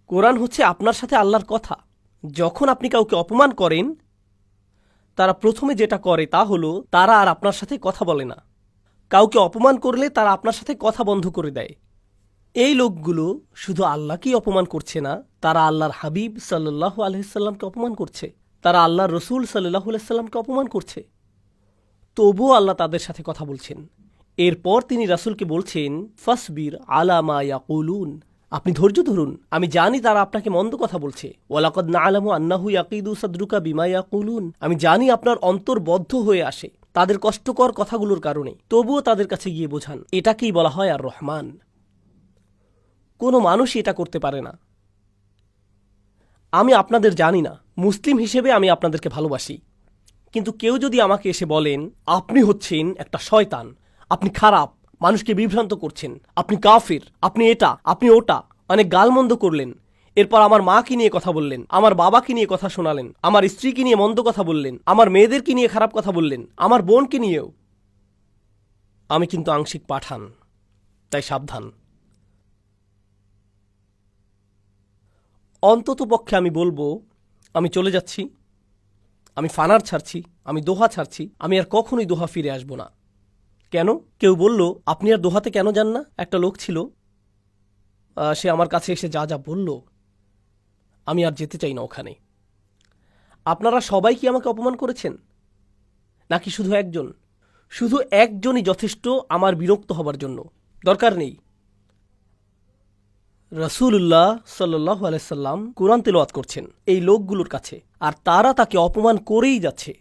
S1: কোরআন হচ্ছে আপনার সাথে আল্লাহর কথা। যখন আপনি কাউকে অপমান করেন, তারা প্রথমে যেটা করে তা হলো তারা আর আপনার সাথে কথা বলে না। কাউকে অপমান করলে তারা আপনার সাথে কথা বন্ধ করে দেয়। এই লোকগুলো শুধু আল্লাহকেই অপমান করছে না, তারা আল্লাহর হাবিব সাল্লাল্লাহু আলাইহি সাল্লামকে অপমান করছে, তারা আল্লাহর রসুল সাল্লাল্লাহু আলাইহি সাল্লামকে অপমান করছে। তবুও আল্লাহ তাদের সাথে কথা বলছেন। এরপর তিনি রাসূলকে বলছেন, ফাসবির আলা মা ইয়াকুলুন, আপনি ধৈর্য ধরুন, আমি জানি তারা আপনাকে মন্দ কথা বলছে। ওয়ালাকাদ না'লামু আন্নাহু ইয়াকিদু সাদরুকা বিমা ইয়াকুলুন, আমি জানি আপনার অন্তর বদ্ধ হয়ে আসে তাদের কষ্টকর কথাগুলোর কারণে। তবুও তাদের কাছে গিয়ে বোঝান, এটাকেই বলা হয় আর রহমান। কোনো মানুষই এটা করতে পারে না। আমি আপনাদের জানি না, মুসলিম হিসেবে আমি আপনাদেরকে ভালোবাসি, কিন্তু কেউ যদি আমাকে এসে বলেন আপনি হচ্ছেন একটা শয়তান, আপনি খারাপ, মানুষকে বিভ্রান্ত করছেন, আপনি কাফির, আপনি এটা, আপনি ওটা, অনেক গালমন্দ করলেন, এরপর আমার মাকে নিয়ে কথা বললেন, আমার বাবাকে নিয়ে কথা শোনালেন, আমার স্ত্রীকে নিয়ে মন্দ কথা বললেন, আমার মেয়েদেরকে নিয়ে খারাপ কথা বললেন, আমার বোনকে নিয়েও, আমি কিন্তু আংশিক পাঠান, তাই সাবধান। অন্তত পক্ষে আমি বলবো, আমি চলে যাচ্ছি, আমি ফানার ছাড়ছি, আমি দোহা ছাড়ছি, আমি আর কখনোই দোহা ফিরে আসব না। কেন? কেউ বলল, আপনি আর দোহাতে কেন যান না? একটা লোক ছিল, সে আমার কাছে এসে যা যা বলল, আমি আর যেতে চাই না ওখানে। আপনারা সবাই কি আমাকে অপমান করেছেন? নাকি শুধু একজন? শুধু একজনই যথেষ্ট আমার বিরক্ত হবার জন্য, দরকার নেই। রাসূলুল্লাহ সাল্লাল্লাহু আলাইহি সাল্লাম কোরআন তেলাওয়াত করছেন এই লোকগুলোর কাছে, আর তারা তাকে অপমান করেই যাচ্ছে।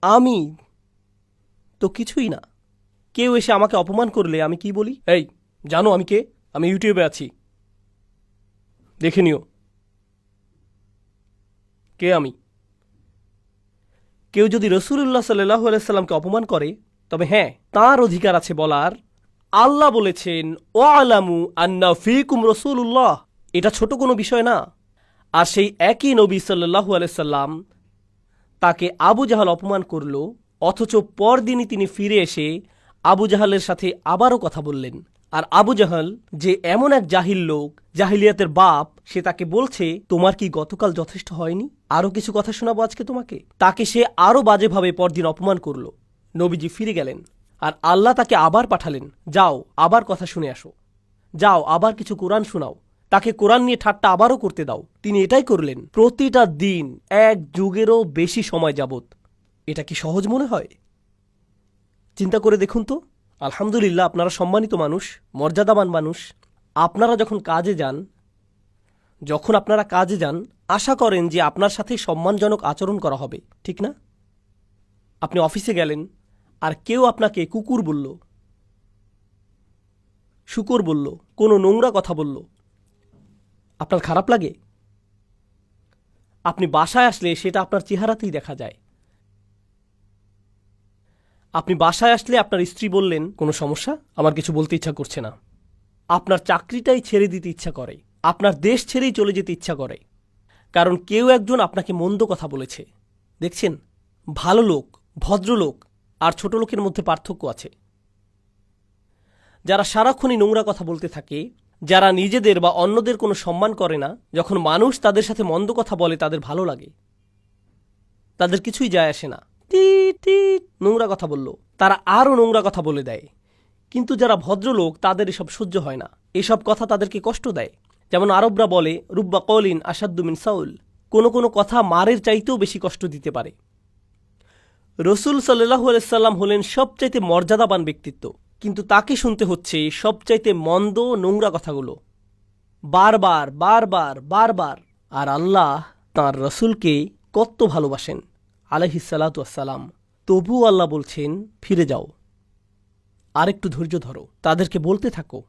S1: আমি তো কিছুই না। কেউ এসে আমাকে অপমান করলে আমি কি বলি? এই, জানো আমি কে? আমি ইউটিউবে আছি, দেখে নিও কে আমি। কেউ যদি রাসূলুল্লাহ সাল্লাল্লাহু আলাইহি সাল্লামকে অপমান করে, তবে হ্যাঁ, তার অধিকার আছে বলার, আল্লাহ বলেছেন ওয়ালামু আন্না ফীকুম রাসূলুল্লাহ, এটা ছোট কোনো বিষয় না। আর সেই একই নবী সাল্লাল্লাহু আলাইহি সাল্লাম তাকে আবু জাহাল অপমান করল, অথচ পরদিনই তিনি ফিরে এসে আবু জাহালের সাথে আবারও কথা বললেন। আর আবু জাহাল যে এমন এক জাহিল লোক, জাহিলিয়াতের বাপ, সে তাকে বলছে তোমার কি গতকাল যথেষ্ট হয়নি? আরও কিছু কথা শোনাবো আজকে তোমাকে। তাকে সে আরও বাজেভাবে পরদিন অপমান করল। নবীজি ফিরে গেলেন, আর আল্লাহ তাকে আবার পাঠালেন, যাও আবার কথা শুনে আসো, যাও আবার কিছু কোরআন শোনাও, তাকে কোরআন নিয়ে ঠাট্টা আবারও করতে দাও। তিনি এটাই করলেন প্রতিটা দিন, এক যুগেরও বেশি সময় যাবত। এটা কি সহজ মনে হয়? চিন্তা করে দেখুন তো। আলহামদুলিল্লাহ, আপনারা সম্মানিত মানুষ, মর্যাদাবান মানুষ। আপনারা যখন কাজে যান, আশা করেন যে আপনার সাথে সম্মানজনক আচরণ করা হবে, ঠিক না? আপনি অফিসে গেলেন, আর কেউ আপনাকে কুকুর বলল, শুকর বলল, কোনো নোংরা কথা বলল, আপনার খারাপ লাগে? আপনি বাসায় আসলে সেটা আপনার চেহারাতেই দেখা যায়। আপনি বাসায় আসলে আপনার স্ত্রী বললেন, কোনো সমস্যা? আমার কিছু বলতে ইচ্ছা করছে না। আপনার চাকরিটাই ছেড়ে দিতে ইচ্ছা করে, আপনার দেশ ছেড়েই চলে যেতে ইচ্ছা করে, কারণ কেউ একজন আপনাকে মন্দ কথা বলেছে। দেখছেন, ভালো লোক, ভদ্রলোক আর ছোট লোকের মধ্যে পার্থক্য আছে। যারা সারাক্ষণই নোংরা কথা বলতে থাকে, যারা নিজেদের বা অন্যদের কোনো সম্মান করে না, যখন মানুষ তাদের সাথে মন্দ কথা বলে তাদের ভালো লাগে, তাদের কিছুই যায় আসে না। নোংরা কথা বলল, তারা আরও নোংরা কথা বলে দেয়। কিন্তু যারা ভদ্রলোক, তাদের এসব সহ্য হয় না, এসব কথা তাদেরকে কষ্ট দেয়। যেমন আরবরা বলে, রুব্বা কওলিন আশাদ্দু মিন সাউল, কোনো কোনো কথা মারের চাইতেও বেশি কষ্ট দিতে পারে। রসুল সাল্লাল্লাহু আলাইহি সাল্লাম হলেন সবচাইতে মর্যাদাবান ব্যক্তিত্ব, কিন্তু তাকে শুনতে হচ্ছে সবচাইতে মন্দ নোংরা কথাগুলো, বারবার বারবার বারবার। আর আল্লাহ তাঁর রসুলকে কত ভালোবাসেন আলাইহিসসালাতু ওয়াসসালাম। তবুও আল্লাহ বলছেন ফিরে যাও, আরেকটু ধৈর্য ধরো, তাদেরকে বলতে থাকো।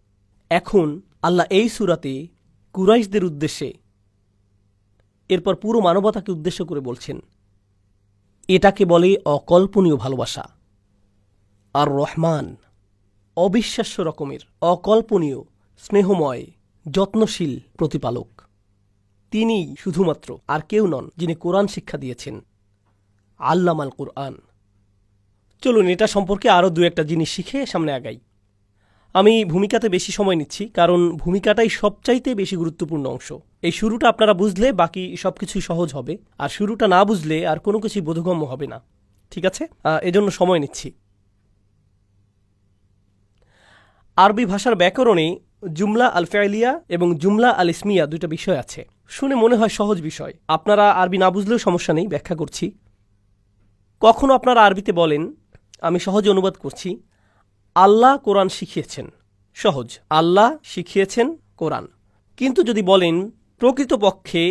S1: এখন আল্লাহ এই সূরাতে কুরাইশদের উদ্দেশ্যে, এরপর পুরো মানবতাকে উদ্দেশ্য করে বলছেন, এটাকে বলে অকল্পনীয় ভালোবাসা। আর রহমান অবিশ্বাস্য রকমের অকল্পনীয় স্নেহময় যত্নশীল প্রতিপালক। তিনি শুধুমাত্র, আর কেউ নন, যিনি কোরআন শিক্ষা দিয়েছেন। আল্লামাল কুরআন। চলুন এটা সম্পর্কে আরও দু একটা জিনিস শিখে সামনে আগাই। আমি ভূমিকাতে বেশি সময় নিচ্ছি, কারণ ভূমিকাটাই সবচাইতে বেশি গুরুত্বপূর্ণ অংশ। এই শুরুটা আপনারা বুঝলে বাকি সবকিছুই সহজ হবে, আর শুরুটা না বুঝলে আর কোনো কিছুই বোধগম্য হবে না। ঠিক আছে, এজন্য সময় নিচ্ছি। আরবি ভাষার ব্যাকরণে জুমলা আল ফেলিয়া এবং জুমলা আল ইসমিয়া দুইটা বিষয় আছে। শুনে মনে হয় সহজ বিষয়, আপনারা আরবি না বুঝলেও সমস্যা নেই, ব্যাখ্যা করছি। কখনো আপনারা আরবিতে বলেন, আমি সহজে অনুবাদ করছি, আল্লাহ কোরআন শিখিয়েছেন। সহজ, আল্লাহ শিখিয়েছেন কোরআন। কিন্তু যদি বলেন প্রকৃতপক্ষে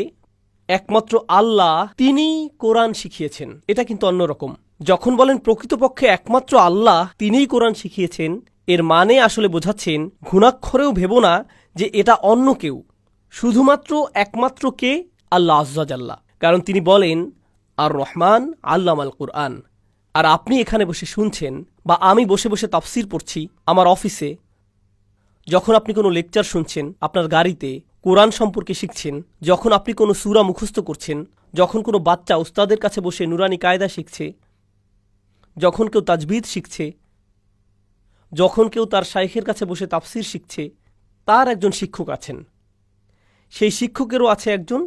S1: একমাত্র আল্লাহ তিনি কোরআন শিখিয়েছেন, এটা কিন্তু অন্যরকম। যখন বলেন প্রকৃতপক্ষে একমাত্র আল্লাহ তিনিই কোরআন শিখিয়েছেন, এর মানে আসলে বোঝাচ্ছেন ঘুণাক্ষরেও ভেব না যে এটা অন্য কেউ, শুধুমাত্র একমাত্র কে? আল্লাহ আজ্জা জাল্লা। কারণ তিনি বলেন আর রহমান আল্লামাল কুরআন। আর আপনি এখানে বসে শুনছেন, বা আমি বসে বসে তাফসির পড়ছি আমার অফিসে, যখন আপনি কোনো লেকচার শুনছেন আপনার গাড়িতে, কোরআন সম্পর্কে শিখছেন, যখন আপনি কোনো সূরা মুখস্থ করছেন, যখন কোনো বাচ্চা উস্তাদের কাছে বসে নুরানি কায়দা শিখছে, যখন কেউ তাজবিদ শিখছে, যখন কেউ তার শাইখের কাছে বসে তাফসির শিখছে, তার একজন শিক্ষক আছেন। সেই শিক্ষকেরও আছে একজন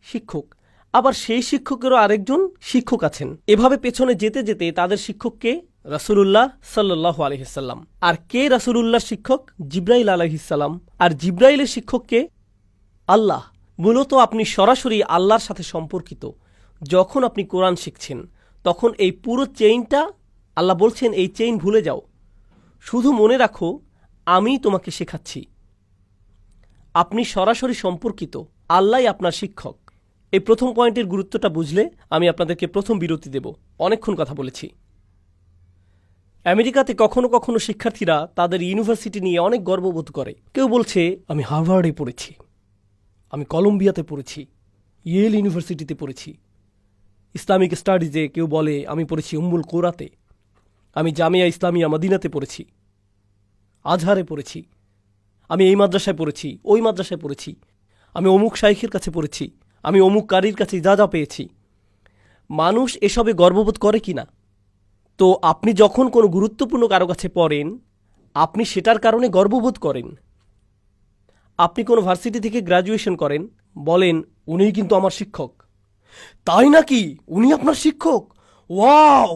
S1: শিক্ষক, আবার সেই শিক্ষকেরও আরেকজন শিক্ষক আছেন। এভাবে পেছনে যেতে যেতে তাদের শিক্ষককে রাসূলুল্লাহ সাল্লাল্লাহু আলাইহি ওয়াসাল্লাম। আর কে রাসূলুল্লাহর শিক্ষক? জিবরাইল আলাইহিস সালাম। আর জিবরাইলের শিক্ষককে আল্লাহ। মূলত আপনি সরাসরি আল্লাহর সাথে সম্পর্কিত। যখন আপনি কোরআন শিখছেন, তখন এই পুরো চেইনটা, আল্লাহ বলছেন এই চেইন ভুলে যাও, শুধু মনে রাখো আমি তোমাকে শেখাচ্ছি। আপনি সরাসরি সম্পর্কিত, আল্লাহই আপনার শিক্ষক। এই প্রথম পয়েন্টের গুরুত্বটা বুঝলে আমি আপনাদেরকে প্রথম বিরতি দেব। অনেকক্ষণ কথা বলেছি। আমেরিকাতে কখনো কখনো শিক্ষার্থীরা তাদের ইউনিভার্সিটি নিয়ে অনেক গর্ববোধ করে। কেউ বলছে আমি হার্ভার্ডে পড়েছি, আমি কলম্বিয়াতে পড়েছি, ইয়েল ইউনিভার্সিটিতে পড়েছি। ইসলামিক স্টাডিজে কেউ বলে আমি পড়েছি উম্মুল কোরাতে, আমি জামিয়া ইসলামিয়া মদিনাতে পড়েছি, আজহারে পড়েছি, আমি এই মাদ্রাসায় পড়েছি, ওই মাদ্রাসায় পড়েছি, আমি অমুক শাইখের কাছে পড়েছি, আমি অমুক কারির কাছে যা পেয়েছি। মানুষ এসবে গর্ববোধ করে কি না? তো আপনি যখন কোনো গুরুত্বপূর্ণ কারো কাছে পড়েন, আপনি সেটার কারণে গর্ববোধ করেন। আপনি কোনো ভার্সিটি থেকে গ্র্যাজুয়েশন করেন, বলেন উনিই কিন্তু আমার শিক্ষক। তাই নাকি? উনি আপনার শিক্ষক? ওয়াও!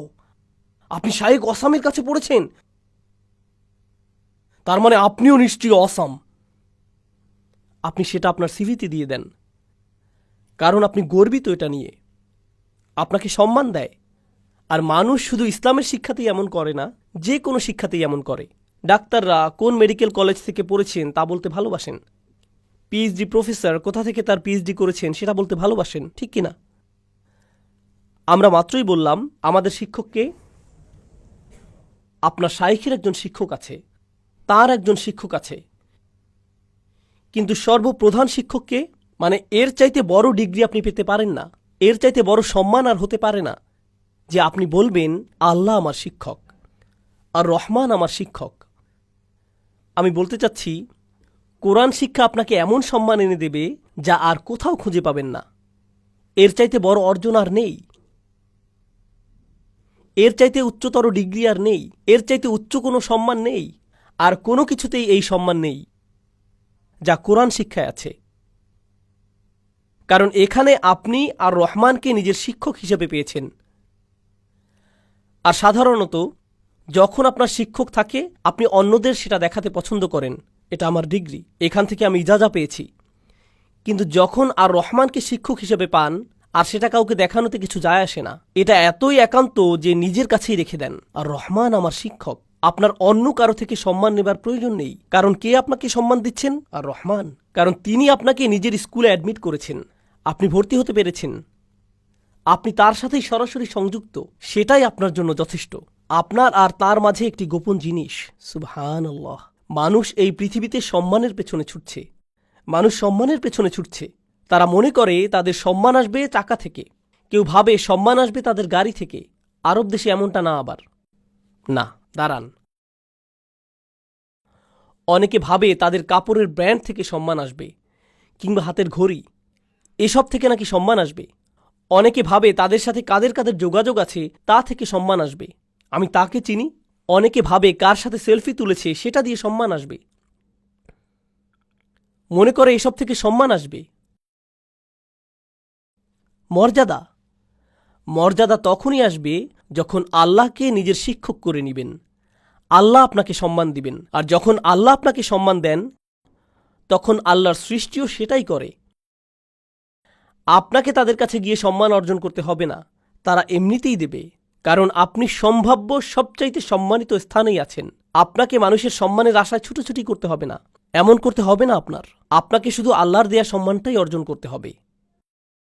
S1: আপনি শায়েখ অসামের কাছে পড়েছেন, তার মানে আপনিও নিশ্চয়ই অসাম। আপনি সেটা আপনার সিভিতে দিয়ে দেন, কারণ আপনি গর্বিত এটা নিয়ে, আপনাকে সম্মান দেয়। আর মানুষ শুধু ইসলামের শিক্ষাতেই এমন করে না, যে কোনো শিক্ষাতেই এমন করে। ডাক্তাররা কোন মেডিকেল কলেজ থেকে পড়েছেন তা বলতে ভালোবাসেন। পিএইচডি প্রফেসর কোথা থেকে তার পিএইচডি করেছেন সেটা বলতে ভালোবাসেন, ঠিক কিনা? আমরা মাত্রই বললাম আমাদের শিক্ষককে, আপনার শাইখের একজন শিক্ষক আছে, তার একজন শিক্ষক আছে, কিন্তু সর্বপ্রধান শিক্ষককে, মানে এর চাইতে বড় ডিগ্রি আপনি পেতে পারেন না, এর চাইতে বড় সম্মান আর হতে পারে না যে আপনি বলবেন আল্লাহ আমার শিক্ষক আর রহমান আমার শিক্ষক। আমি বলতে চাচ্ছি কোরআন শিক্ষা আপনাকে এমন সম্মান এনে দেবে যা আর কোথাও খুঁজে পাবেন না। এর চাইতে বড় অর্জন আর নেই, এর চাইতে উচ্চতর ডিগ্রি আর নেই, এর চাইতে উচ্চ কোনো সম্মান নেই, আর কোনো কিছুতেই এই সম্মান নেই যা কোরআন শিক্ষায় আছে। কারণ এখানে আপনি আর রহমানকে নিজের শিক্ষক হিসেবে পেয়েছেন। আর সাধারণত যখন আপনার শিক্ষক থাকে, আপনি অন্যদের সেটা দেখাতে পছন্দ করেন, এটা আমার ডিগ্রি, এখান থেকে আমি ইজাজা পেয়েছি। কিন্তু যখন আর রহমানকে শিক্ষক হিসেবে পান, আর সেটা কাউকে দেখানোতে কিছু যায় আসে না, এটা এতই একান্ত যে নিজের কাছেই রেখে দেন। আর রহমান আমার শিক্ষক, আপনার অন্য কারো থেকে সম্মান নেবার প্রয়োজন নেই। কারণ কে আপনাকে সম্মান দিচ্ছেন? আর রহমান। কারণ তিনি আপনাকে নিজের স্কুলে অ্যাডমিট করেছেন, আপনি ভর্তি হতে পেরেছেন, আপনি তার সাথেই সরাসরি সংযুক্ত, সেটাই আপনার জন্য যথেষ্ট। আপনার আর তার মাঝে একটি গোপন জিনিস। সুবহানাল্লাহ। মানুষ এই পৃথিবীতে সম্মানের পেছনে ছুটছে, মানুষ সম্মানের পেছনে ছুটছে। তারা মনে করে তাদের সম্মান আসবে টাকা থেকে, কেউ ভাবে সম্মান আসবে তাদের গাড়ি থেকে। আরব দেশে এমনটা না। আবার না, দাঁড়ান, অনেকে ভাবে তাদের কাপড়ের ব্র্যান্ড থেকে সম্মান আসবে, কিংবা হাতের ঘড়ি, এসব থেকে নাকি সম্মান আসবে। অনেকে ভাবে তাদের সাথে কাদের কাদের যোগাযোগ আছে তা থেকে সম্মান আসবে। আমি তাকে চিনি। অনেকে ভাবে কার সাথে সেলফি তুলেছে সেটা দিয়ে সম্মান আসবে, মনে করে এসব থেকে সম্মান আসবে। মর্যাদা মর্যাদা তখনই আসবে যখন আল্লাহকে নিজের শিক্ষক করে নেবেন। আল্লাহ আপনাকে সম্মান দিবেন, আর যখন আল্লাহ আপনাকে সম্মান দেন তখন আল্লাহর সৃষ্টিও সেটাই করে। আপনাকে তাদের কাছে গিয়ে সম্মান অর্জন করতে হবে না, তারা এমনিতেই দেবে, কারণ আপনি সম্ভাব্য সবচাইতে সম্মানিত স্থানেই আছেন। আপনাকে মানুষের সম্মানের আশায় ছুটোছুটি করতে হবে না, এমন করতে হবে না। আপনাকে শুধু আল্লাহর দেয়া সম্মানটাই অর্জন করতে হবে।